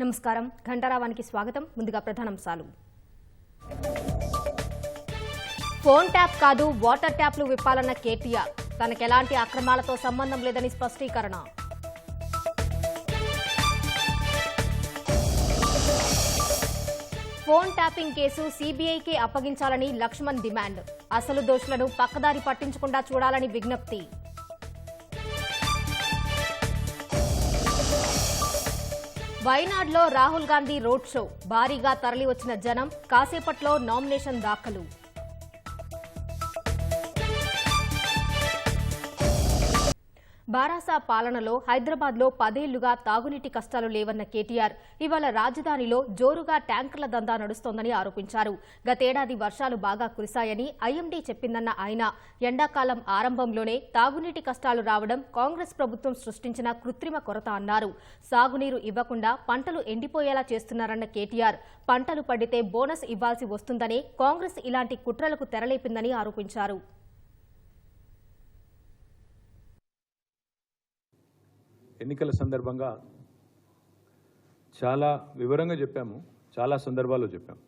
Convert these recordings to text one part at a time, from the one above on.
నమస్కారం ఘంటారావానికి స్వాగతం. ముందుగా ప్రధానాంశాలు. ఫోన్ ట్యాప్ కాదు వాటర్ ట్యాప్లు విప్పాలన్న కేటీఆర్. తనకెలాంటి అక్రమాలతో సంబంధం లేదని స్పష్టీకరణ. ఫోన్ ట్యాపింగ్ కేసు సీబీఐకి అప్పగించాలని లక్ష్మణ్ డిమాండ్. అసలు దోషులను పక్కదారి పట్టించకుండా చూడాలని విజ్ఞప్తి. వైనాడ్లో రాహుల్ గాంధీ రోడ్ షో. భారీగా తరలివచ్చిన జనం. కాసేపట్లో నామినేషన్ దాఖలు. బారాసా పాలనలో హైదరాబాద్లో 10 ఏళ్లుగా తాగునీటి కష్టాలు లేవన్న కేటీఆర్ ఇవాళ రాజధానిలో జోరుగా ట్యాంకర్ల దందా నడుస్తోందని ఆరోపించారు. గతేడాది వర్షాలు బాగా కురిశాయని ఐఎండీ చెప్పిందన్న ఆయన ఎండాకాలం ఆరంభంలోనే తాగునీటి కష్టాలు రావడం కాంగ్రెస్ ప్రభుత్వం సృష్టించిన కృత్రిమ కొరత అన్నారు. సాగునీరు ఇవ్వకుండా పంటలు ఎండిపోయేలా చేస్తున్నారన్న కేటీఆర్ పంటలు పండితే బోనస్ ఇవ్వాల్సి వస్తుందని కాంగ్రెస్ ఇలాంటి కుట్రలకు తెరలేపిందని ఆరోపించారు. ఎన్నికల సందర్భంగా చాలా వివరంగా చెప్పాము, చాలా సందర్భాల్లో చెప్పాము.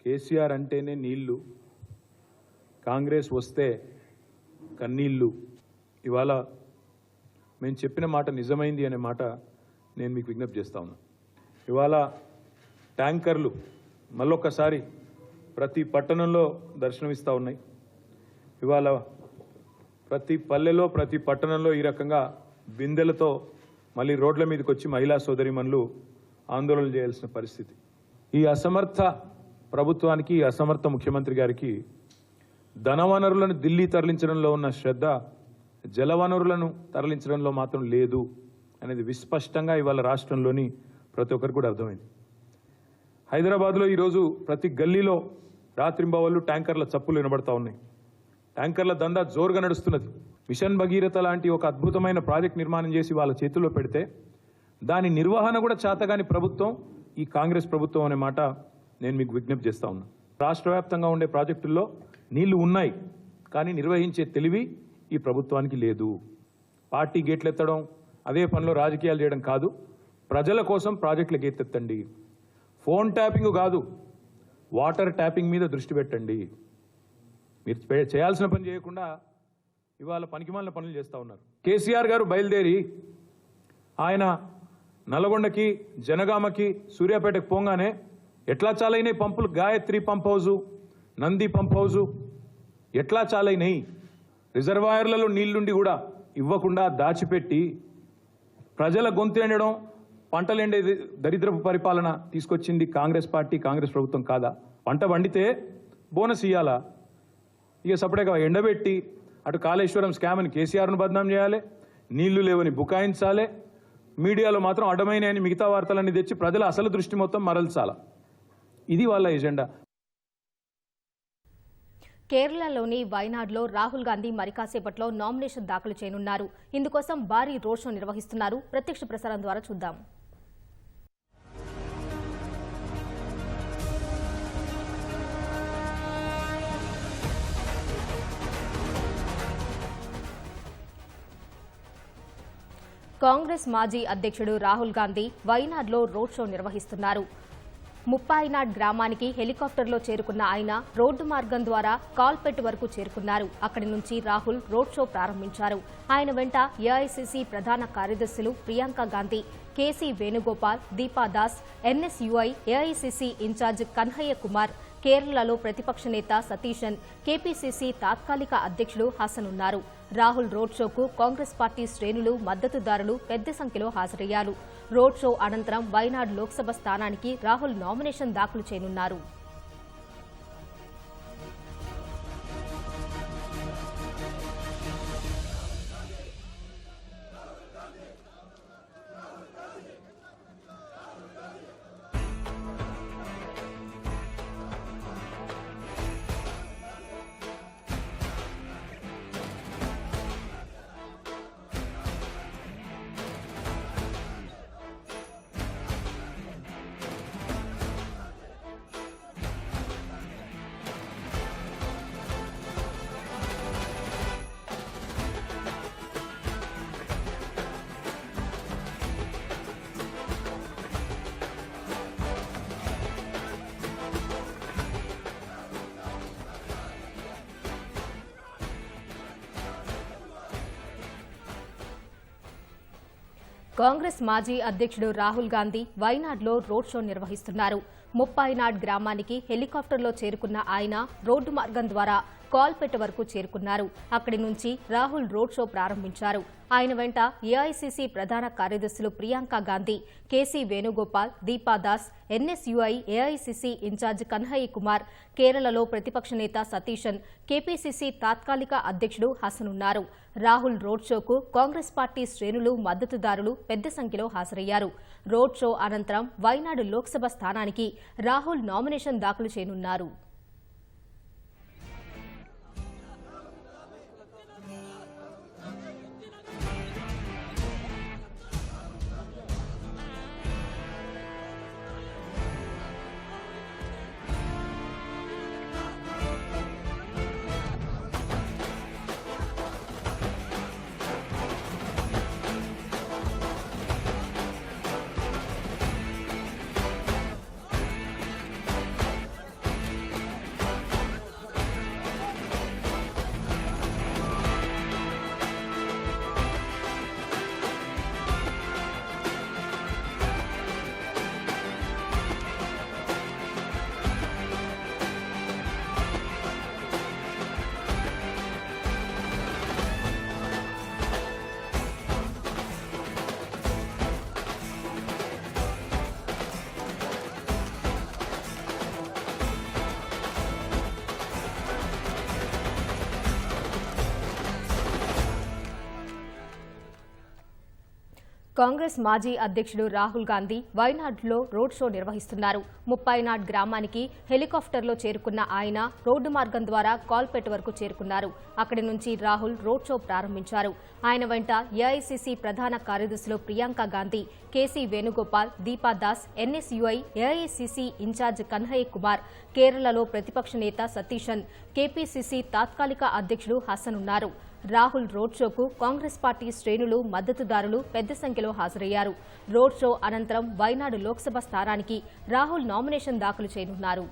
కేసీఆర్ అంటేనే నీళ్లు, కాంగ్రెస్ వస్తే కన్నీళ్లు. ఇవాళ మేము చెప్పిన మాట నిజమైంది అనే మాట నేను మీకు విజ్ఞప్తి చేస్తా ఉన్నా. ఇవాళ ట్యాంకర్లు మళ్ళొక్కసారి ప్రతి పట్టణంలో దర్శనమిస్తూ ఉన్నాయి. ఇవాళ ప్రతి పల్లెలో ప్రతి పట్టణంలో ఈ రకంగా బిందెలతో మళ్ళీ రోడ్ల మీదకి వచ్చి మహిళా సోదరిమణులు ఆందోళన చేయాల్సిన పరిస్థితి. ఈ అసమర్థ ప్రభుత్వానికి, ఈ అసమర్థ ముఖ్యమంత్రి గారికి ధనవనరులను ఢిల్లీ తరలించడంలో ఉన్న శ్రద్ధ జలవనరులను తరలించడంలో మాత్రం లేదు అనేది విస్పష్టంగా ఇవాళ రాష్ట్రంలోని ప్రతి ఒక్కరికి కూడా అర్థమైంది. హైదరాబాద్లో ఈరోజు ప్రతి గల్లీలో రాత్రింబవళ్ళు ట్యాంకర్ల చప్పులు వినబడతా ఉన్నాయి. ట్యాంకర్ల దందా జోరుగా నడుస్తున్నది. మిషన్ భగీరథ లాంటి ఒక అద్భుతమైన ప్రాజెక్ట్ నిర్మాణం చేసి వాళ్ళ చేతుల్లో పెడితే దాని నిర్వహణ కూడా చేతగాని ప్రభుత్వం ఈ కాంగ్రెస్ ప్రభుత్వం అనే మాట నేను మీకు విజ్ఞప్తి చేస్తా ఉన్నా. రాష్ట్ర వ్యాప్తంగా ఉండే ప్రాజెక్టుల్లో నీళ్లు ఉన్నాయి, కానీ నిర్వహించే తెలివి ఈ ప్రభుత్వానికి లేదు. పార్టీ గేట్లెత్తడం, అదే పనిలో రాజకీయాలు చేయడం కాదు. ప్రజల కోసం ప్రాజెక్టుల గేట్లెత్తండి. ఫోన్ ట్యాపింగ్ కాదు, వాటర్ ట్యాపింగ్ మీద దృష్టి పెట్టండి. మీరు చేయాల్సిన పని చేయకుండా ఇవాళ పనికిమాలిన పనులు చేస్తూ ఉన్నారు. కేసీఆర్ గారు బయలుదేరి ఆయన నల్గొండకి, జనగామకి, సూర్యాపేటకు పోగానే ఎట్లా చాలైనాయి పంపులు. Gayatri pump house, Nandi pump house ఎట్లా చాలైనాయి. రిజర్వాయర్లలో నీళ్లుండి కూడా ఇవ్వకుండా దాచిపెట్టి ప్రజల గొంతు ఎండడం, పంటలు ఎండే దరిద్రపు పరిపాలన తీసుకొచ్చింది కాంగ్రెస్ పార్టీ, కాంగ్రెస్ ప్రభుత్వం కాదా? పంట పండితే బోనస్ ఇవ్వాలా? ఇక సపరేట్గా ఎండబెట్టి అటు కాళేశ్వరం స్కామ్ అని కేసీఆర్ను బదనాం చేయాలి, నీళ్లు లేవని బుకాయించాలి, మీడియాలో మాత్రం అడ్డమైనని మిగతా వార్తలన్నీ తెచ్చి ప్రజల అసలు దృష్టి మొత్తం మరల్చాల. ఇది వాళ్ళ ఎజెండా. కేరళలోని వైనాడ్లో రాహుల్ గాంధీ మరికాసేపట్లో నామినేషన్ దాఖలు చేయనున్నారు. ఇందుకోసం భారీ రోడ్ షో నిర్వహిస్తున్నారు. ప్రత్యక్ష ప్రసారం ద్వారా చూద్దాం. కాంగ్రెస్ మాజీ అధ్యక్షుడు రాహుల్ గాంధీ వైనాడ్లో రోడ్ షో నిర్వహిస్తున్నారు. ముప్పాయినాడ్ గ్రామానికి హెలికాప్టర్లో చేరుకున్న ఆయన రోడ్డు మార్గం ద్వారా కాల్పెట్ వరకు చేరుకున్నారు. అక్కడి నుంచి రాహుల్ రోడ్ షో ప్రారంభించారు. ఆయన వెంట ఏఐసీసీ ప్రధాన కార్యదర్శులు Priyanka Gandhi, KC Venugopal, Deepa Das, NSUI AICC in charge Kanhaiya Kumar, కేరళలో ప్రతిపక్ష నేత సతీశన్, కేపీసీసీ తాత్కాలిక అధ్యక్షుడు హసన్ ఉన్నారు. రాహుల్ రోడ్ షోకు కాంగ్రెస్ పార్టీ శ్రేణులు, మద్దతుదారులు పెద్ద సంఖ్యలో హాజరయ్యారు. రోడ్ షో అనంతరం వైనాడ్ లోక్సభ స్థానానికి రాహుల్ నామినేషన్ దాఖలు చేయనున్నారు. కాంగ్రెస్ మాజీ అధ్యక్షుడు రాహుల్ గాంధీ వైనాడ్లో రోడ్ షో నిర్వహిస్తున్నారు. ముప్పాయినాడ్ గ్రామానికి హెలికాప్టర్లో చేరుకున్న ఆయన రోడ్డు మార్గం ద్వారా కాల్పెట్ వరకు చేరుకున్నారు. అక్కడి నుంచి రాహుల్ రోడ్ షో ప్రారంభించారు. ఆయన వెంట ఏఐసీసీ ప్రధాన కార్యదర్శులు Priyanka Gandhi, KC Venugopal, Deepa Das, NSUI AICC in charge Kanhaiya Kumar, కేరళలో ప్రతిపక్ష నేత సతీశన్, కేపీసీసీ తాత్కాలిక అధ్యక్షుడు హసన్ ఉన్నారు. రాహుల్ రోడ్ షోకు కాంగ్రెస్ పార్టీ శ్రేణులు, మద్దతుదారులు పెద్ద సంఖ్యలో హాజరయ్యారు. రోడ్ షో అనంతరం వైనాడు లోక్సభ స్థానానికి రాహుల్ నామినేషన్ దాఖలు చేయనున్నారు. కాంగ్రెస్ మాజీ అధ్యక్షుడు రాహుల్ గాంధీ వైనాడ్లో రోడ్ షో నిర్వహిస్తున్నారు. ముప్పాయినాడ్ గ్రామానికి హెలికాప్టర్లో చేరుకున్న ఆయన రోడ్డు మార్గం ద్వారా కాల్పెట్ వరకు చేరుకున్నారు. అక్కడి నుంచి రాహుల్ రోడ్ షో ప్రారంభించారు. ఆయన వెంట ఏఐసీసీ ప్రధాన కార్యదర్శులు Priyanka Gandhi, KC Venugopal, Deepa Das, NSUI AICC in charge Kanhaiya Kumar, కేరళలో ప్రతిపక్ష నేత సతీశన్, కేపీసీసీ తాత్కాలిక అధ్యక్షుడు హసన్ ఉన్నారు. రాహుల్ రోడ్ షోకు కాంగ్రెస్ పార్టీ శ్రేణులు, మద్దతుదారులు పెద్ద సంఖ్యలో హాజరయ్యారు. రోడ్ షో అనంతరం వైనాడు లోక్సభ స్థానానికి రాహుల్ నామినేషన్ దాఖలు చేయనున్నారు.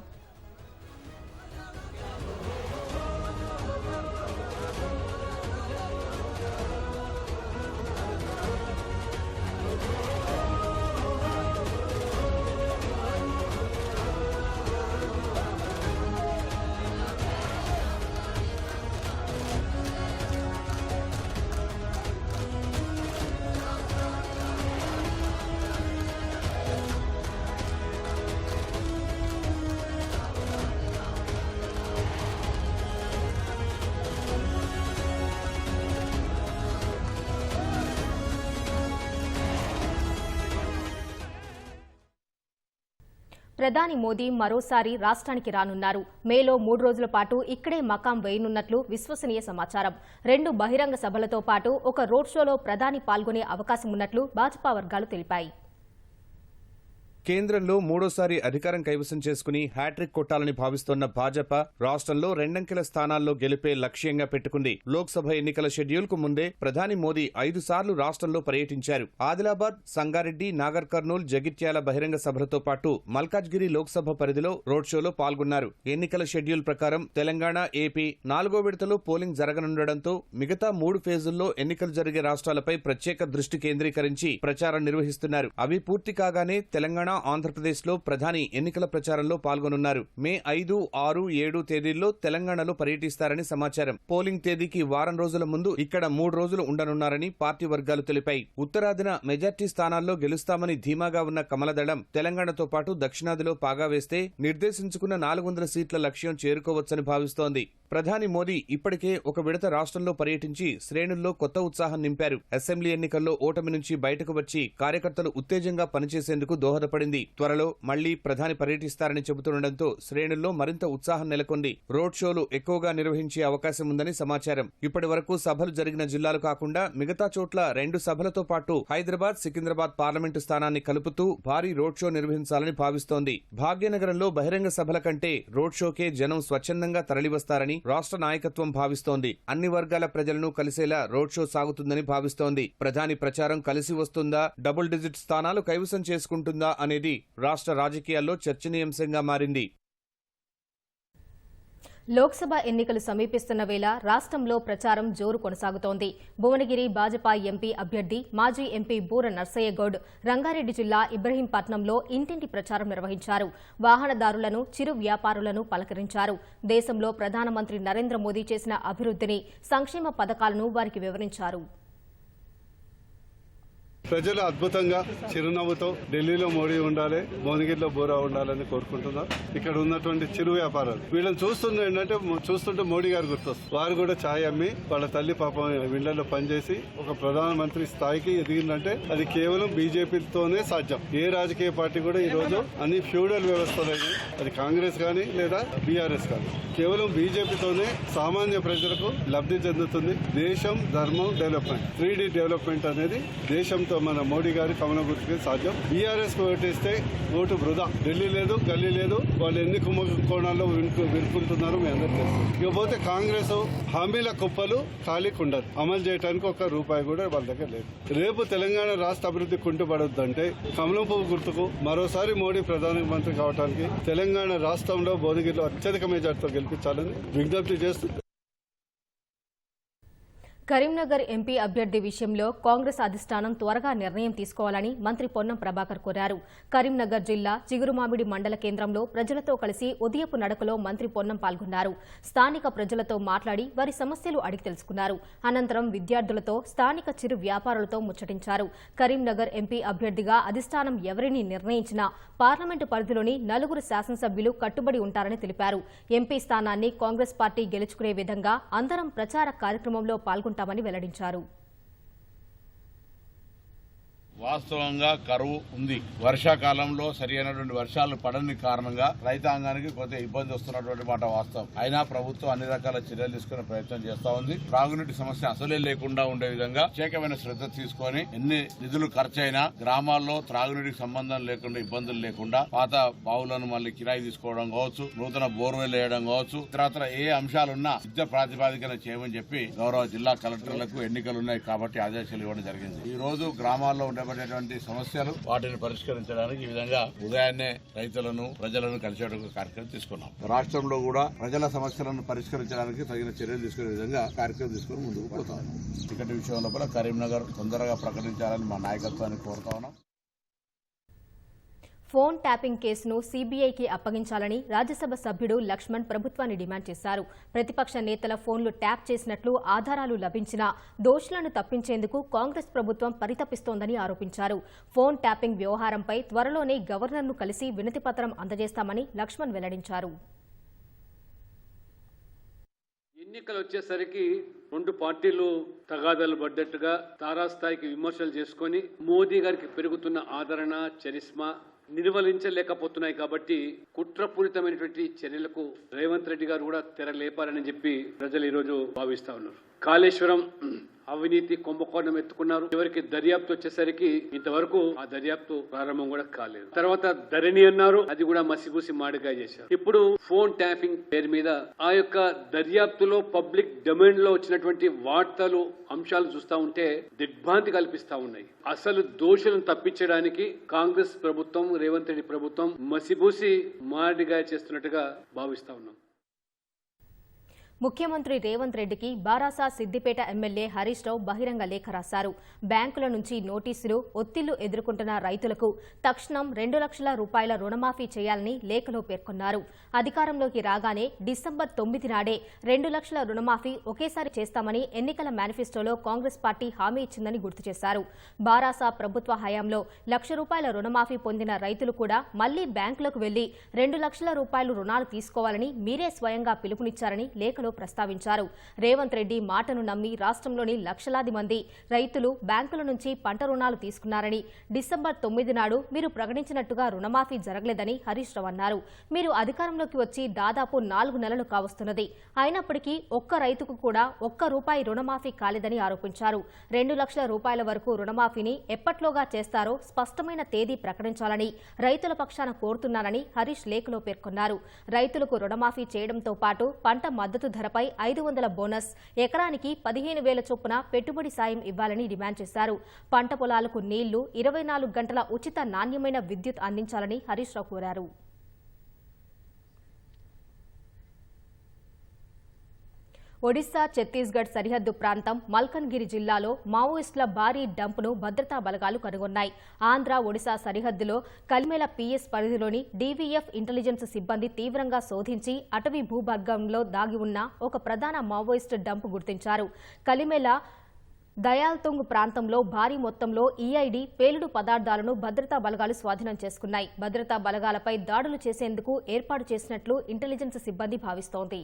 ప్రధాని మోదీ మరోసారి రాష్ట్రానికి రానున్నారు. మేలో 3 రోజుల పాటు ఇక్కడే మకాం వేయనున్నట్లు విశ్వసనీయ సమాచారం. 2 బహిరంగ సభలతో పాటు ఒక రోడ్ షోలో ప్రధాని పాల్గొనే అవకాశం ఉన్నట్లు భాజపా వర్గాలు తెలిపాయి. కేంద్రంలో మూడోసారి అధికారం కైవసం చేసుకుని హ్యాట్రిక్ కొట్టాలని భావిస్తోన్న భాజపా రాష్ట్రంలో 2 అంకెల స్థానాల్లో గెలిపే లక్ష్యంగా పెట్టుకుంది. లోక్సభ ఎన్నికల షెడ్యూల్ కు ముందే ప్రధాని మోదీ 5 సార్లు రాష్ట్రంలో పర్యటించారు. ఆదిలాబాద్, సంగారెడ్డి, నాగర్ కర్నూల్, జగిత్యాల బహిరంగ సభలతో పాటు మల్కాజ్గిరి లోక్సభ పరిధిలో రోడ్ షోలో పాల్గొన్నారు. ఎన్నికల షెడ్యూల్ ప్రకారం తెలంగాణ, ఏపీ 4వ విడతలో పోలింగ్ జరగనుండటంతో మిగతా 3 ఫేజుల్లో ఎన్నికలు జరిగే రాష్ట్రాలపై ప్రత్యేక దృష్టి కేంద్రీకరించి ప్రచారం నిర్వహిస్తున్నారు. అవి పూర్తి కాగానే తెలంగాణ, ఆంధ్రప్రదేశ్లో ప్రధాని ఎన్నికల ప్రచారంలో పాల్గొనున్నారు. మే 5, 6, 7 తేదీల్లో తెలంగాణలో పర్యటిస్తారని సమాచారం. పోలింగ్ తేదీకి వారం రోజుల ముందు ఇక్కడ 3 రోజులు ఉండనున్నారని పార్టీ వర్గాలు తెలిపాయి. ఉత్తరాదిన మెజార్టీ స్థానాల్లో గెలుస్తామని ధీమాగా ఉన్న కమలదళం తెలంగాణతో పాటు దక్షిణాదిలో పాగా వేస్తే నిర్దేశించుకున్న 400 సీట్ల లక్ష్యం చేరుకోవచ్చని భావిస్తోంది. ప్రధాని మోదీ ఇప్పటికే ఒక విడత రాష్ట్రంలో పర్యటించి శ్రేణుల్లో కొత్త ఉత్సాహం నింపారు. అసెంబ్లీ ఎన్నికల్లో ఓటమి నుంచి బయటకు వచ్చి కార్యకర్తలు ఉత్తేజంగా పనిచేసేందుకు దోహదపడింది. త్వరలో మళ్లీ ప్రధాని పర్యటిస్తారని చెబుతుండటంతో శ్రేణుల్లో మరింత ఉత్సాహం నెలకొంది. రోడ్ షోలు ఎక్కువగా నిర్వహించే అవకాశం ఉందని సమాచారం. ఇప్పటి వరకు సభలు జరిగిన జిల్లాలు కాకుండా మిగతా చోట్ల 2 సభలతో పాటు హైదరాబాద్, సికింద్రాబాద్ పార్లమెంటు స్థానాన్ని కలుపుతూ భారీ రోడ్ షో నిర్వహించాలని భావిస్తోంది. భాగ్యనగరంలో బహిరంగ సభల కంటే రోడ్ షోకే జనం స్వచ్ఛందంగా తరలివస్తారని రాష్ట్ర నాయకత్వం భావిస్తోంది. అన్ని వర్గాల ప్రజలను కలిసేలా రోడ్ షో సాగుతుందని భావిస్తోంది. ప్రధాని ప్రచారం కలిసి వస్తుందా, డబుల్ డిజిట్ స్థానాలు కైవసం చేసుకుంటుందా అనేది రాష్ట్ర రాజకీయాల్లో చర్చనీయాంశంగా మారింది. లోక్సభ ఎన్నికలు సమీపిస్తున్న వేళ రాష్ట్రంలో ప్రచారం జోరు కొనసాగుతోంది. భువనగిరి భాజపా ఎంపీ అభ్యర్థి మాజీ ఎంపీ బూర నర్సయ్య గౌడ్ రంగారెడ్డి జిల్లా ఇబ్రహీంపట్నంలో ఇంటింటి ప్రచారం నిర్వహించారు. వాహనదారులను, చిరు వ్యాపారులను పలకరించారు. దేశంలో ప్రధానమంత్రి నరేంద్ర మోదీ చేసిన అభివృద్ధిని, సంక్షేమ పథకాలను వారికి వివరించారు. ప్రజలు అద్భుతంగా చిరునవ్వుతో ఢిల్లీలో మోడీ ఉండాలి, భువనగిరిలో బోరా ఉండాలని కోరుకుంటున్నారు. ఇక్కడ ఉన్నటువంటి చిరు వ్యాపారాలు వీళ్ళని చూస్తుంటే మోడీ గారు గుర్తొస్తారు. వారు కూడా ఛాయ్ అమ్మి వాళ్ళ తల్లి పాపం వీళ్ళలో పనిచేసి ఒక ప్రధానమంత్రి స్థాయికి ఎదిగిందంటే అది కేవలం బీజేపీతోనే సాధ్యం. ఏ రాజకీయ పార్టీ కూడా ఈ రోజు అన్ని ఫ్యూడల్ వ్యవస్థలైన అది కాంగ్రెస్ కానీ లేదా బీఆర్ఎస్ కానీ కేవలం బీజేపీతోనే సామాన్య ప్రజలకు లబ్ధి చెందుతుంది. దేశం, ధర్మం, డెవలప్మెంట్ 3D డెవలప్మెంట్ అనేది దేశంతో మన మోడీ గారి కమలం గుర్తుకే సాధ్యం. బీఆర్ఎస్ కు ఓటేస్తే ఓటు వృధా. ఢిల్లీ లేదు, గల్లీ లేదు. వాళ్ళు ఎన్ని కుంభకోణాల్లో వినుకుంటున్నారో మీ అందరికీ తెలుసు. ఇకపోతే కాంగ్రెస్ హామీల కుప్పలు ఖాళీకి ఉండదు. అమలు చేయడానికి ఒక్క రూపాయి కూడా వాళ్ళ దగ్గర లేదు. రేపు తెలంగాణ రాష్ట్ర అభివృద్ధి కుంటుపడొద్దంటే కమలం పువ్వు గుర్తుకు మరోసారి మోడీ ప్రధానమంత్రి కావడానికి తెలంగాణ రాష్ట్రంలో భువనగిరిలో అత్యధిక మెజార్టీతో గెలిపించాలని విజ్ఞప్తి చేస్తుంది. కరీంనగర్ ఎంపీ అభ్యర్థి విషయంలో కాంగ్రెస్ అధిష్టానం త్వరగా నిర్ణయం తీసుకోవాలని మంత్రి పొన్నం ప్రభాకర్ కోరారు. కరీంనగర్ జిల్లా చిగురుమామిడి మండల కేంద్రంలో ప్రజలతో కలిసి ఉదయపు నడకలో మంత్రి పొన్నం పాల్గొన్నారు. స్థానిక ప్రజలతో మాట్లాడి వారి సమస్యలు అడిగి తెలుసుకున్నారు. అనంతరం విద్యార్థులతో, స్థానిక చిరు వ్యాపారులతో ముచ్చటించారు. కరీంనగర్ ఎంపీ అభ్యర్థిగా అధిష్టానం ఎవరిని నిర్ణయించినా పార్లమెంటు పరిధిలోని 4 శాసనసభ్యులు కట్టుబడి ఉంటారని తెలిపారు. ఎంపీ స్థానాన్ని కాంగ్రెస్ పార్టీ గెలుచుకునే విధంగా అందరం ప్రచార కార్యక్రమంలో పాల్గొంటామని వెల్లడించారు. వాస్తవంగా కరువు ఉంది. వర్షాకాలంలో సరి అయినటువంటి వర్షాలు పడని కారణంగా రైతాంగానికి కొంత ఇబ్బంది వస్తున్నటువంటి మాట వాస్తవం. అయినా ప్రభుత్వం అన్ని రకాల చర్యలు తీసుకునే ప్రయత్నం చేస్తా ఉంది. త్రాగునీటి సమస్య అసలే లేకుండా ఉండే విధంగా ప్రత్యేకమైన శ్రద్ధ తీసుకొని ఎన్ని నిధులు ఖర్చయినా గ్రామాల్లో త్రాగునీటికి సంబంధం లేకుండా, ఇబ్బందులు లేకుండా పాత బావులను మళ్ళీ కిరాయి తీసుకోవడం కావచ్చు, నూతన బోర్వెల్ వేయడం కావచ్చు, ఇతరత్ర ఏ అంశాలున్నా యుద్ధ ప్రాతిపాదికన చేయమని చెప్పి గౌరవ జిల్లా కలెక్టర్లకు ఎన్నికలున్నాయి కాబట్టి ఆదేశాలు ఇవ్వడం జరిగింది. ఈ రోజు గ్రామాల్లో ఉండబడేటువంటి సమస్యలు వాటిని పరిష్కరించడానికి ఈ విధంగా ఉదయాన్నే రైతులను, ప్రజలను కలిసేటువంటి కార్యక్రమం తీసుకున్నాం. రాష్ట్రంలో కూడా ప్రజల సమస్యలను పరిష్కరించడానికి తగిన చర్యలు తీసుకునే విధంగా కార్యక్రమం తీసుకుని ముందుకు పోతాం. టికెట్ విషయంలో కూడా కరీంనగర్ తొందరగా ప్రకటించాలని మా నాయకత్వాన్ని కోరుతా ఉన్నాం. ఫోన్ ట్యాపింగ్ కేసును సీబీఐకి అప్పగించాలని రాజ్యసభ సభ్యుడు లక్ష్మణ్ ప్రభుత్వాన్ని డిమాండ్ చేశారు. ప్రతిపక్ష నేతల ఫోన్లు ట్యాప్ చేసినట్లు ఆధారాలు లభించినా దోషులను తప్పించేందుకు కాంగ్రెస్ ప్రభుత్వం పరితపిస్తోందని ఆరోపించారు. ఫోన్ ట్యాపింగ్ వ్యవహారంపై త్వరలోనే గవర్నర్ను కలిసి వినతిపత్రం అందజేస్తామని లక్ష్మణ్ వెల్లడించారు. ఎన్నికలు వచ్చేసరికి 2 పార్టీలు తగాదాలు పడ్డట్టుగా తారాస్థాయికి విమర్శలు చేసుకొని మోదీ గారికి పెరుగుతున్న ఆదరణ, చరిస్మా నిర్వహించలేకపోతున్నాయి. కాబట్టి కుట్రపూరితమైనటువంటి చర్యలకు రేవంత్ రెడ్డి గారు కూడా తెరలేపారని చెప్పి ప్రజలు ఈరోజు భావిస్తా ఉన్నారు. కాళేశ్వరం అవినీతి కుంభకోణం ఎత్తుకున్నారు. చివరికి దర్యాప్తు వచ్చేసరికి ఇంతవరకు ఆ దర్యాప్తు ప్రారంభం కూడా కాలేదు. తర్వాత ధరణి అన్నారు, అది కూడా మసిగూసి మాడికాయ చేశారు. ఇప్పుడు ఫోన్ ట్యాపింగ్ పేరు మీద ఆ యొక్క దర్యాప్తులో పబ్లిక్ డొమైన్ లో వచ్చినటువంటి వార్తలు, అంశాలు చూస్తా ఉంటే దిగ్భ్రాంతి కల్పిస్తా ఉన్నాయి. అసలు దోషులను తప్పించడానికి కాంగ్రెస్ ప్రభుత్వం, రేవంత్ రెడ్డి ప్రభుత్వం మసిబూసి మాడికాయ చేస్తున్నట్టుగా భావిస్తా ఉన్నాం. ముఖ్యమంత్రి రేవంత్ రెడ్డికి బారాసా సిద్దిపేట ఎమ్మెల్యే హరీష్ రావు బహిరంగ లేఖ రాశారు. బ్యాంకుల నుంచి నోటీసులు, ఒత్తిళ్లు ఎదుర్కొంటున్న రైతులకు తక్షణం 2 లక్షల రూపాయల రుణమాఫీ చేయాలని లేఖలో పేర్కొన్నారు. అధికారంలోకి రాగానే డిసెంబర్ 9 నాడే 2 లక్షల రుణమాఫీ ఒకేసారి చేస్తామని ఎన్నికల మేనిఫెస్టోలో కాంగ్రెస్ పార్టీ హామీ ఇచ్చిందని గుర్తు చేశారు. బారాసా ప్రభుత్వ హయాంలో 1 లక్ష రూపాయల రుణమాఫీ పొందిన రైతులు కూడా మళ్లీ బ్యాంకులకు వెళ్లి 2 లక్షల రూపాయలు రుణాలు తీసుకోవాలని మీరే స్వయంగా పిలుపునిచ్చారని లేఖలో ప్రస్తావించారు. రేవంత్ రెడ్డి మాటను నమ్మి రాష్ట్రంలోని లక్షలాది మంది రైతులు బ్యాంకుల నుంచి పంట రుణాలు తీసుకున్నారని, డిసెంబర్ 9 నాడు మీరు ప్రకటించినట్టుగా రుణమాఫీ జరగలేదని హరీష్ రావు అన్నారు. మీరు అధికారంలోకి వచ్చి దాదాపు 4 నెలలు కావస్తున్నది. అయినప్పటికీ ఒక్క రైతుకు కూడా ₹1 రుణమాఫీ కాలేదని ఆరోపించారు. 2 లక్షల రూపాయల వరకు రుణమాఫీని ఎప్పట్లోగా చేస్తారో స్పష్టమైన తేదీ ప్రకటించాలని రైతుల పక్షాన కోరుతున్నారని హరీష్ లేఖలో పేర్కొన్నారు. రైతులకు రుణమాఫీ చేయడంతో పాటు పంట మద్దతు ధరపై 500 బోనస్, ఎకరానికి 15,000 చొప్పున పెట్టుబడి సాయం ఇవ్వాలని డిమాండ్ చేశారు. పంట పొలాలకు నీళ్లు, 24 గంటల ఉచిత నాణ్యమైన విద్యుత్ అందించాలని హరీష్ రావు కోరారు. ఒడిశా ఛత్తీస్గఢ్ సరిహద్దు ప్రాంతం మల్కన్గిరి జిల్లాలో మావోయిస్టుల భారీ డంప్ను భద్రతా బలగాలు కనుగొన్నాయి. ఆంధ్ర ఒడిశా సరిహద్దులో కలిమెల పిఎస్ పరిధిలోని డీవీఎఫ్ ఇంటెలిజెన్స్ సిబ్బంది తీవ్రంగా శోధించి అటవీ భూభాగంలో దాగి ఉన్న ఒక ప్రధాన మావోయిస్టు డంప్ గుర్తించారు. కలిమెల దయాల్తుంగ్ ప్రాంతంలో భారీ మొత్తంలో ఈఐడి పేలుడు పదార్థాలను భద్రతా బలగాలు స్వాధీనం చేసుకున్నాయి. భద్రతా బలగాలపై దాడులు చేసేందుకు ఏర్పాటు చేసినట్లు ఇంటెలిజెన్స్ సిబ్బంది భావిస్తోంది.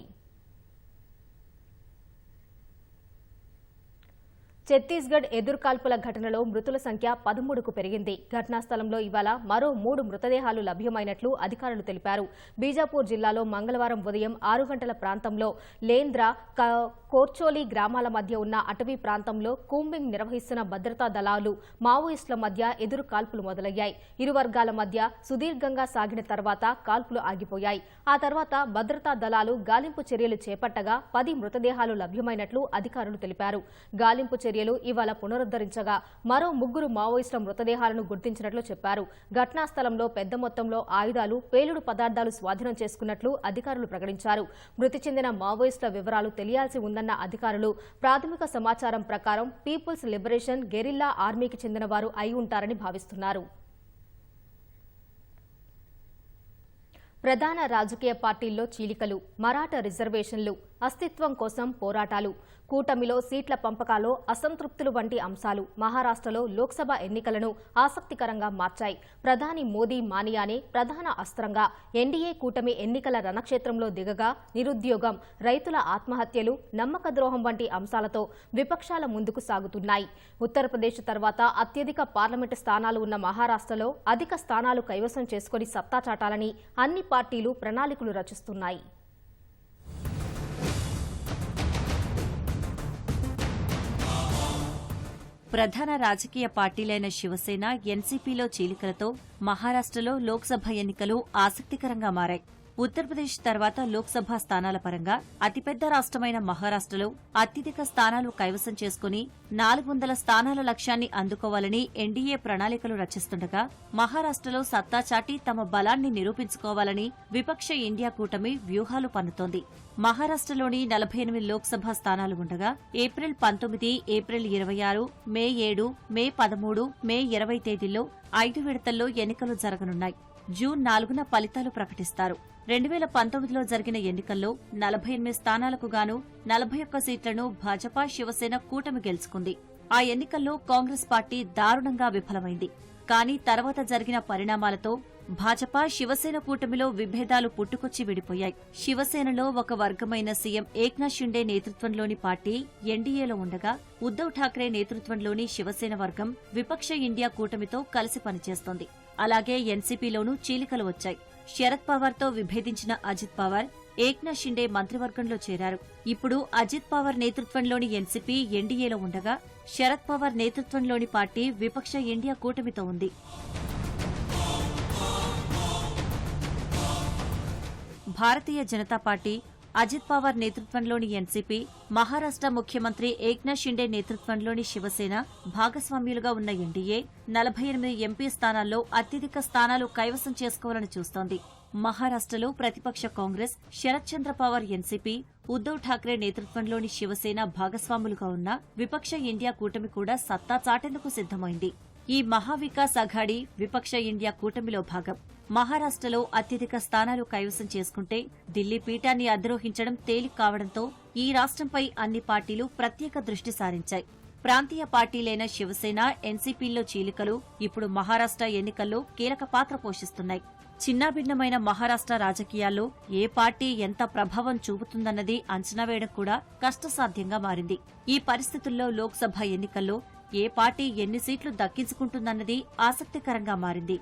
ఛత్తీస్గఢ్ ఎదురుకాల్పుల ఘటనలో మృతుల సంఖ్య 13కు పెరిగింది. ఘటనా స్థలంలో ఇవాళ మరో 3 మృతదేహాలు లభ్యమైనట్లు అధికారులు తెలిపారు. బీజాపూర్ జిల్లాలో మంగళవారం ఉదయం 6 గంటల ప్రాంతంలో లేంద్ర, కోర్చోలి గ్రామాల మధ్య ఉన్న అటవీ ప్రాంతంలో కూంబింగ్ నిర్వహిస్తున్న భద్రతా దళాలు మావోయిస్టుల మధ్య ఎదురు కాల్పులు మొదలయ్యాయి. ఇరు వర్గాల మధ్య సుదీర్ఘంగా సాగిన తర్వాత కాల్పులు ఆగిపోయాయి. ఆ తర్వాత భద్రతా దళాలు గాలింపు చర్యలు చేపట్టగా 10 మృతదేహాలు లభ్యమైనట్లు అధికారులు తెలిపారు. గాలింపు చర్యలు ఇవాళ పునరుద్ధరించగా మరో 3 మావోయిస్టుల మృతదేహాలను గుర్తించినట్లు చెప్పారు. ఘటనా స్థలంలో పెద్ద మొత్తంలో ఆయుధాలు, పేలుడు పదార్థాలు స్వాధీనం చేసుకున్నట్లు అధికారులు ప్రకటించారు. మృతి చెందిన మావోయిస్టుల వివరాలు తెలియాల్సి ఉందన్న అధికారులు ప్రాథమిక సమాచారం ప్రకారం పీపుల్స్ లిబరేషన్ గెరిల్లా ఆర్మీకి చెందిన వారు అయి ఉంటారని భావిస్తున్నారు. ప్రధాన రాజకీయ పార్టీల్లో చీలికలు, మరాఠా రిజర్వేషన్లు, అస్తిత్వం కోసం పోరాటాలు, కూటమిలో సీట్ల పంపకాలో అసంతృప్తులు వంటి అంశాలు మహారాష్ట్రలో లోక్సభ ఎన్నికలను ఆసక్తికరంగా మార్చాయి. ప్రధాని మోదీ మానియానే ప్రధాన అస్త్రంగా ఎన్డీఏ కూటమి ఎన్నికల రణక్షేత్రంలో దిగగా నిరుద్యోగం, రైతుల ఆత్మహత్యలు, నమ్మక ద్రోహం వంటి అంశాలతో విపక్షాల ముందుకు సాగుతున్నాయి. ఉత్తరప్రదేశ్ తర్వాత అత్యధిక పార్లమెంటు స్థానాలు ఉన్న మహారాష్ట్రలో అధిక స్థానాలు కైవసం చేసుకుని సత్తా చాటాలని అన్ని పార్టీలు ప్రణాళికలు రచిస్తున్నాయి. ప్రధాన రాజకీయ పార్టీలైన శివసేన, ఎన్సీపీలో చీలికలతో మహారాష్ట్రలో లోక్సభ ఎన్నికలు ఆసక్తికరంగా మారాయి. ఉత్తరప్రదేశ్ తర్వాత లోక్సభ స్థానాల పరంగా అతిపెద్ద రాష్ట్రమైన మహారాష్ట్రలో అత్యధిక స్థానాలు కైవసం చేసుకుని 400 స్థానాల లక్ష్యాన్ని అందుకోవాలని ఎన్డీఏ ప్రణాళికలు రచిస్తుండగా, మహారాష్ట్రలో సత్తా చాటి తమ బలాన్ని నిరూపించుకోవాలని విపక్ష ఇండియా కూటమి వ్యూహాలు పన్నుతోంది. మహారాష్ట్రలోని 48 లోక్సభ స్థానాలు ఉండగా ఏప్రిల్ 19, ఏప్రిల్ 26, మే 7, మే 13, మే 20 తేదీల్లో 5 విడతల్లో ఎన్నికలు జరగనున్నాయి. జూన్ 4న ఫలితాలు ప్రకటిస్తారు. 2019లో జరిగిన ఎన్నికల్లో 48 స్థానాలకు గాను 41 సీట్లను భాజపా, శివసేన కూటమి గెలుచుకుంది. ఆ ఎన్నికల్లో కాంగ్రెస్ పార్టీ దారుణంగా విఫలమైంది. కానీ తర్వాత జరిగిన పరిణామాలతో భాజపా, శివసేన కూటమిలో విభేదాలు పుట్టుకొచ్చి విడిపోయాయి. శివసేనలో ఒక వర్గమైన సీఎం ఏక్నాథ్ షిండే నేతృత్వంలోని పార్టీ ఎన్డీఏలో ఉండగా, ఉద్దవ్ ఠాక్రే నేతృత్వంలోని శివసేన వర్గం విపక్ష ఇండియా కూటమితో కలిసి పనిచేస్తోంది. అలాగే ఎన్సీపీలోనూ చీలికలు వచ్చాయి. శరద్ పవార్తో విభేదించిన అజిత్ పవార్, ఏక్నాథ్ షిండే మంత్రివర్గంలో చేరారు. ఇప్పుడు అజిత్ పవార్ నేతృత్వంలోని ఎన్సీపీ ఎన్డీఏలో ఉండగా, శరద్ పవార్ నేతృత్వంలోని పార్టీ విపక్ష ఇండియా కూటమితో ఉంది. భారతీయ జనతా పార్టీ, అజిత్ పవార్ నేతృత్వంలోని ఎన్సీపీ, మహారాష్ట్ర ముఖ్యమంత్రి ఏక్నాథ్ షిండే నేతృత్వంలోని శివసేన భాగస్వామ్యులుగా ఉన్న ఎన్డీఏ 48 ఎంపీ స్థానాల్లో అత్యధిక స్థానాలు కైవసం చేసుకోవాలని చూస్తోంది. మహారాష్ట్రలో ప్రతిపక్ష కాంగ్రెస్, శరద్ చంద్ర పవార్ ఎన్సీపీ, ఉద్దవ్ ఠాక్రే నేతృత్వంలోని శివసేన భాగస్వాములుగా ఉన్న విపక్ష ఇండియా కూటమి కూడా సత్తా చాటేందుకు సిద్దమైంది. ఈ మహావికాస్ అఘాడీ విపక్ష ఇండియా కూటమిలో భాగం. మహారాష్ట్రలో అత్యధిక స్థానాలు కైవసం చేసుకుంటే ఢిల్లీ పీఠాన్ని అధిరోహించడం తేలిక కావడంతో ఈ రాష్ట్రంపై అన్ని పార్టీలు ప్రత్యేక దృష్టి సారించాయి. ప్రాంతీయ పార్టీలైన శివసేన, ఎన్సీపీల్లో చీలికలు ఇప్పుడు మహారాష్ట్ర ఎన్నికల్లో కీలక పాత్ర పోషిస్తున్నాయి. చిన్నాభిన్నమైన మహారాష్ట్ర రాజకీయాల్లో ఏ పార్టీ ఎంత ప్రభావం చూపుతుందన్నది అంచనా వేయడం కూడా కష్టసాధ్యంగా మారింది. ఈ పరిస్థితుల్లో లోక్సభ ఎన్నికల్లో ఏ పార్టీ ఎన్ని సీట్లు దక్కించుకుంటుందన్నది ఆసక్తికరంగా మారింది.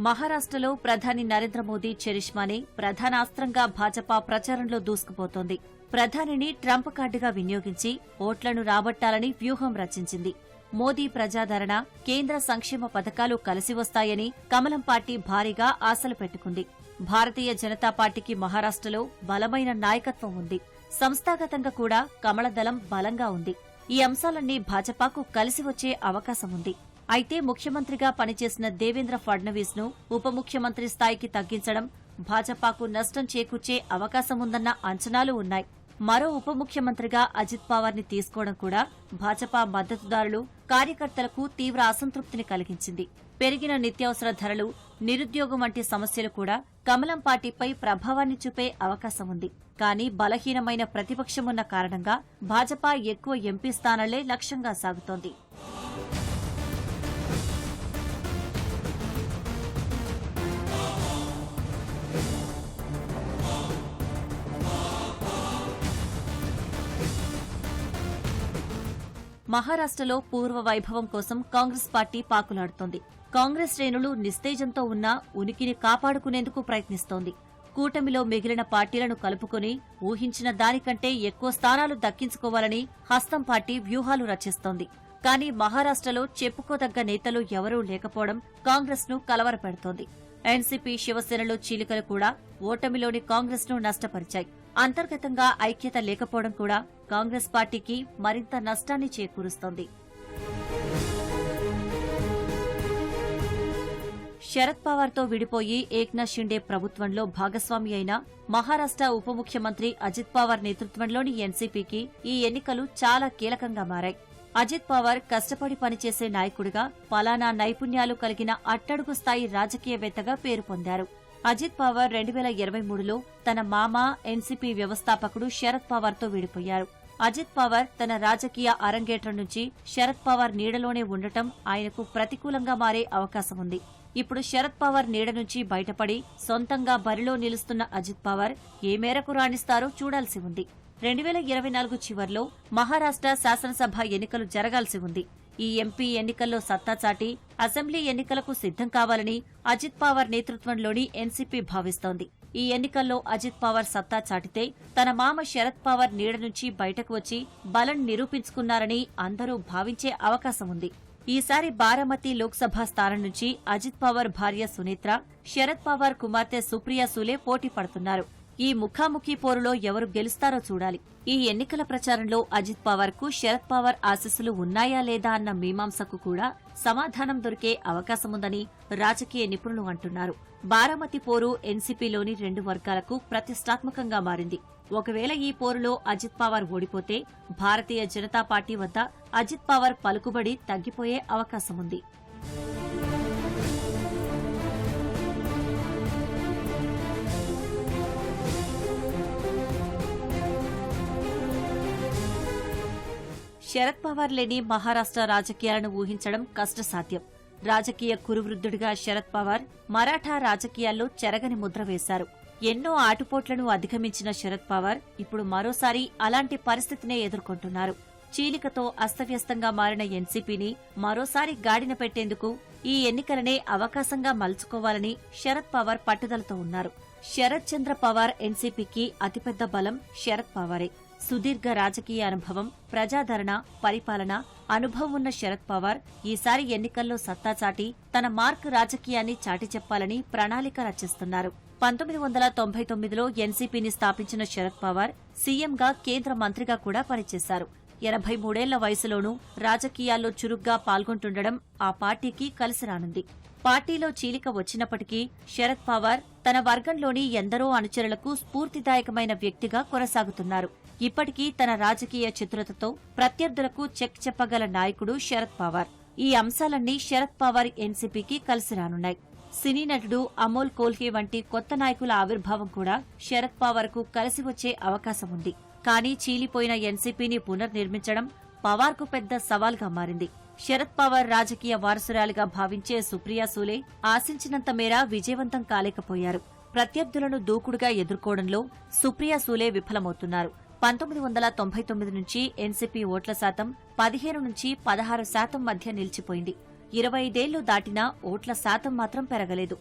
మహారాష్ట్రలో ప్రధాని నరేంద్ర మోదీ చరిష్మానే ప్రధాన అస్త్రంగా భాజపా ప్రచారంలో దూసుకుపోతోంది. ప్రధానిని ట్రంప్ కార్డుగా వినియోగించి ఓట్లను రాబట్టాలని వ్యూహం రచించింది. మోదీ ప్రజాదరణ, కేంద్ర సంక్షేమ పథకాలు కలిసి వస్తాయని కమలం పార్టీ భారీగా ఆశలు పెట్టుకుంది. భారతీయ జనతా పార్టీకి మహారాష్ట్రలో బలమైన నాయకత్వం ఉంది. సంస్థాగతంగా కూడా కమలదళం బలంగా ఉంది. ఈ అంశాలన్నీ భాజపాకు కలిసి వచ్చే అవకాశం ఉంది. అయితే ముఖ్యమంత్రిగా పనిచేసిన దేవేంద్ర ఫడ్నవీస్ ను ఉప ముఖ్యమంత్రి స్థాయికి తగ్గించడం భాజపాకు నష్టం చేకూర్చే అవకాశముందన్న అంచనాలు ఉన్నాయి. మరో ఉప ముఖ్యమంత్రిగా అజిత్ పవార్ ని తీసుకోవడం కూడా భాజపా మద్దతుదారులు, కార్యకర్తలకు తీవ్ర అసంతృప్తిని కలిగించింది. పెరిగిన నిత్యావసర ధరలు, నిరుద్యోగం వంటి సమస్యలు కూడా కమలం పార్టీపై ప్రభావాన్ని చూపే అవకాశం ఉంది. కానీ బలహీనమైన ప్రతిపక్షమున్న కారణంగా భాజపా ఎక్కువ ఎంపీ స్థానాలే లక్ష్యంగా సాగుతోంది. మహారాష్ట్రలో పూర్వ వైభవం కోసం కాంగ్రెస్ పార్టీ పాకులాడుతోంది. కాంగ్రెస్ శ్రేణులు నిస్తేజంతో ఉన్నా ఉనికిని కాపాడుకునేందుకు ప్రయత్నిస్తోంది. కూటమిలో మిగిలిన పార్టీలను కలుపుకుని ఊహించిన దానికంటే ఎక్కువ స్థానాలు దక్కించుకోవాలని హస్తం పార్టీ వ్యూహాలు రచిస్తోంది. కానీ మహారాష్ట్రలో చెప్పుకోదగ్గ నేతలు ఎవరూ లేకపోవడం కాంగ్రెస్ ను కలవరపెడుతోంది. ఎన్సీపీ, శివసేనలో చీలికలు కూడా ఓటమిలోని కాంగ్రెస్ ను నష్టపరిచాయి. అంతర్గతంగా ఐక్యత లేకపోవడం కూడా కాంగ్రెస్ పార్టీకి మరింత నష్టాన్ని చేకూరుస్తోంది. శరద్ పవార్తో విడిపోయి ఏక్నాథ్ షిండే ప్రభుత్వంలో భాగస్వామి అయిన మహారాష్ట్ర ఉప ముఖ్యమంత్రి అజిత్ పవార్ నేతృత్వంలోని ఎన్సీపీకి ఈ ఎన్నికలు చాలా కీలకంగా మారాయి. అజిత్ పవార్ కష్టపడి పనిచేసే నాయకుడిగా, పలానా నైపుణ్యాలు కలిగిన అట్టడుగు స్థాయి రాజకీయవేత్తగా పేరు పొందారు. అజిత్ పవార్ 2023లో తన మామ, ఎన్సీపీ వ్యవస్థాపకుడు శరద్ పవార్తో విడిపోయారు. అజిత్ పవార్ తన రాజకీయ అరంగేట్రం నుంచి శరద్ పవార్ నీడలోనే ఉండటం ఆయనకు ప్రతికూలంగా మారే అవకాశం ఉంది. ఇప్పుడు శరద్ పవార్ నీడ నుంచి బయటపడి సొంతంగా బరిలో నిలుస్తున్న అజిత్ పవార్ ఏ మేరకు రాణిస్తారో చూడాల్సి ఉంది. 2024 చివర్లో మహారాష్ట్ర శాసనసభ ఎన్నికలు జరగాల్సి ఉంది. ఈ ఎంపీ ఎన్నికల్లో సత్తా చాటి అసెంబ్లీ ఎన్నికలకు సిద్ధం కావాలని అజిత్ పవార్ నేతృత్వంలోని ఎన్సీపీ భావిస్తోంది. ఈ ఎన్నికల్లో అజిత్ పవార్ సత్తా చాటితే తన మామ శరద్ పవార్ నీడ నుంచి బయటకు వచ్చి బలం నిరూపించుకున్నారని అందరూ భావించే అవకాశం ఉంది. ఈసారి బారామతి లోక్సభ స్థానం నుంచి అజిత్ పవార్ భార్య సునేత్ర, శరద్ పవార్ కుమార్తె సుప్రియా సూలే పోటీ పడుతున్నారు. ఈ ముఖాముఖీ పోరులో ఎవరు గెలుస్తారో చూడాలి. ఈ ఎన్నికల ప్రచారంలో అజిత్ పవార్ కు శరద్ పవార్ ఆశీస్సులు ఉన్నాయా లేదా అన్న మీమాంసకు కూడా సమాధానం దొరికే అవకాశముందని రాజకీయ నిపుణులు అంటున్నారు. బారామతి పోరు ఎన్సీపీలోని 2 వర్గాలకు ప్రతిష్టాత్మకంగా మారింది. ఒకవేళ ఈ పోరులో అజిత్ పవార్ ఓడిపోతే భారతీయ జనతా పార్టీ వద్ద అజిత్ పవార్ పలుకుబడి తగ్గిపోయే అవకాశముంది. శరద్ పవార్ లేని మహారాష్ట్ర రాజకీయాలను ఊహించడం కష్టసాధ్యం. రాజకీయ కురువృద్ధుడిగా శరద్ పవార్ మరాఠా రాజకీయాల్లో చెరగని ముద్ర వేశారు. ఎన్నో ఆటుపోట్లను అధిగమించిన శరద్ పవార్ ఇప్పుడు మరోసారి అలాంటి పరిస్థితినే ఎదుర్కొంటున్నారు. చీలికతో అస్తవ్యస్తంగా మారిన ఎన్సీపీని మరోసారి గాడిన పెట్టేందుకు ఈ ఎన్నికలనే అవకాశంగా మలుచుకోవాలని శరద్ పవార్ పట్టుదలతో ఉన్నారు. శరద్ చంద్ర పవార్ ఎన్సీపీకి అతిపెద్ద బలం శరద్ పవారే. సుదీర్ఘ రాజకీయ అనుభవం, ప్రజాదరణ, పరిపాలన అనుభవం ఉన్న శరద్ పవార్ ఈసారి ఎన్నికల్లో సత్తా చాటి తన మార్క్ రాజకీయాన్ని చాటి చెప్పాలని ప్రణాళిక రచిస్తున్నారు. 1999లో ఎన్సీపీని స్థాపించిన శరద్ పవార్ సీఎంగా, కేంద్ర మంత్రిగా కూడా పనిచేశారు. 83 ఏళ్ల వయసులోనూ రాజకీయాల్లో చురుగ్గా పాల్గొంటుండడం ఆ పార్టీకి కలిసి రానుంది. పార్టీలో చీలిక వచ్చినప్పటికీ శరద్ పవార్ తన వర్గంలోని ఎందరో అనుచరులకు స్ఫూర్తిదాయకమైన వ్యక్తిగా కొనసాగుతున్నారు. ఇప్పటికీ తన రాజకీయ చతురతతో ప్రత్యర్థులకు చెక్ చెప్పగల నాయకుడు శరద్ పవార్. ఈ అంశాలన్నీ శరద్ పవార్ ఎన్సీపీకి కలిసి రానున్నాయి. సినీ నటుడు అమోల్ కోల్కే వంటి కొత్త నాయకుల ఆవిర్భావం కూడా శరద్ పవార్ కు కలిసి వచ్చే అవకాశం ఉంది. కానీ చీలిపోయిన ఎన్సీపీని పునర్నిర్మించడం పవార్ కు పెద్ద సవాల్గా మారింది. శరద్ పవార్ రాజకీయ వారసురాలిగా భావించే సుప్రియా సూలే ఆశించినంత మేర విజయవంతం కాలేకపోయారు. ప్రత్యర్థులను దూకుడుగా ఎదుర్కోవడంలో సుప్రియా సూలే విఫలమవుతున్నారు. 1999 నుంచి ఎన్సీపీ ఓట్ల శాతం 15 నుంచి 16% మధ్య నిలిచిపోయింది. 25 ఏళ్లు దాటినా ఓట్ల శాతం మాత్రం పెరగలేదు.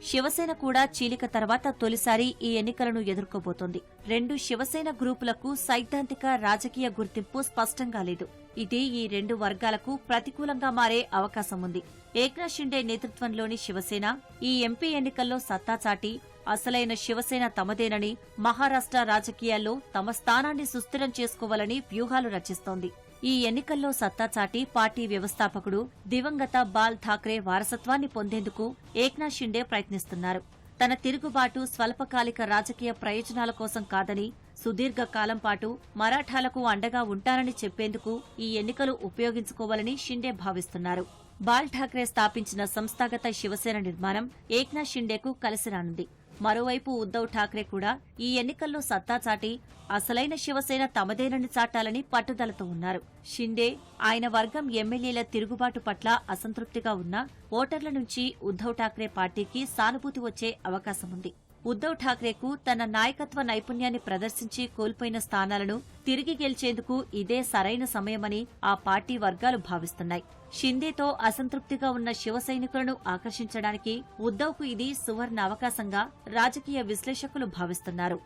శివసేన కూడా చీలిక తర్వాత తొలిసారి ఈ ఎన్నికలను ఎదుర్కోబోతోంది. రెండు శివసేన గ్రూపులకు సైద్ధాంతిక రాజకీయ గుర్తింపు స్పష్టంగా లేదు. ఇది ఈ రెండు వర్గాలకు ప్రతికూలంగా మారే అవకాశం ఉంది. ఏక్నాథ్ షిండే నేతృత్వంలోని శివసేన ఈ ఎంపీ ఎన్నికల్లో సత్తా చాటి అసలైన శివసేన తమదేనని, మహారాష్ట్ర రాజకీయాల్లో తమ స్థానాన్ని సుస్థిరం చేసుకోవాలని వ్యూహాలు రచిస్తోంది. ఈ ఎన్నికల్లో సత్తా చాటి పార్టీ వ్యవస్థాపకుడు దివంగత బాల్ ఠాక్రే వారసత్వాన్ని పొందేందుకు ఏక్నాథ్ షిండే ప్రయత్నిస్తున్నారు. తన తిరుగుబాటు స్వల్పకాలిక రాజకీయ ప్రయోజనాల కోసం కాదని, సుదీర్ఘ కాలం పాటు మరాఠాలకు అండగా ఉంటానని చెప్పేందుకు ఈ ఎన్నికలు ఉపయోగించుకోవాలని షిండే భావిస్తున్నారు. బాల్ ఠాక్రే స్థాపించిన సంస్థాగత శివసేన నిర్మాణం ఏక్నాథ్ షిండేకు కలిసి రానుంది. మరోవైపు ఉద్దవ్ ఠాక్రే కూడా ఈ ఎన్నికల్లో సత్తా చాటి అసలైన శివసేన తమదేనని చాటాలని పట్టుదలతో ఉన్నారు. షిండే, ఆయన వర్గం ఎమ్మెల్యేల తిరుగుబాటు పట్ల అసంతృప్తిగా ఉన్నా ఓటర్ల నుంచి ఉద్దవ్ ఠాక్రే పార్టీకి సానుభూతి వచ్చే అవకాశముంది. ఉద్దవ్ ఠాక్రేకు తన నాయకత్వ నైపుణ్యాన్ని ప్రదర్శించి కోల్పోయిన స్థానాలను తిరిగి గెలిచేందుకు ఇదే సరైన సమయమని ఆ పార్టీ వర్గాలు భావిస్తున్నాయి. షిందేతో అసంతృప్తిగా ఉన్న శివ సైనికులను ఆకర్షించడానికి ఉద్దవ్కు ఇది సువర్ణ అవకాశంగా రాజకీయ విశ్లేషకులు భావిస్తున్నారు.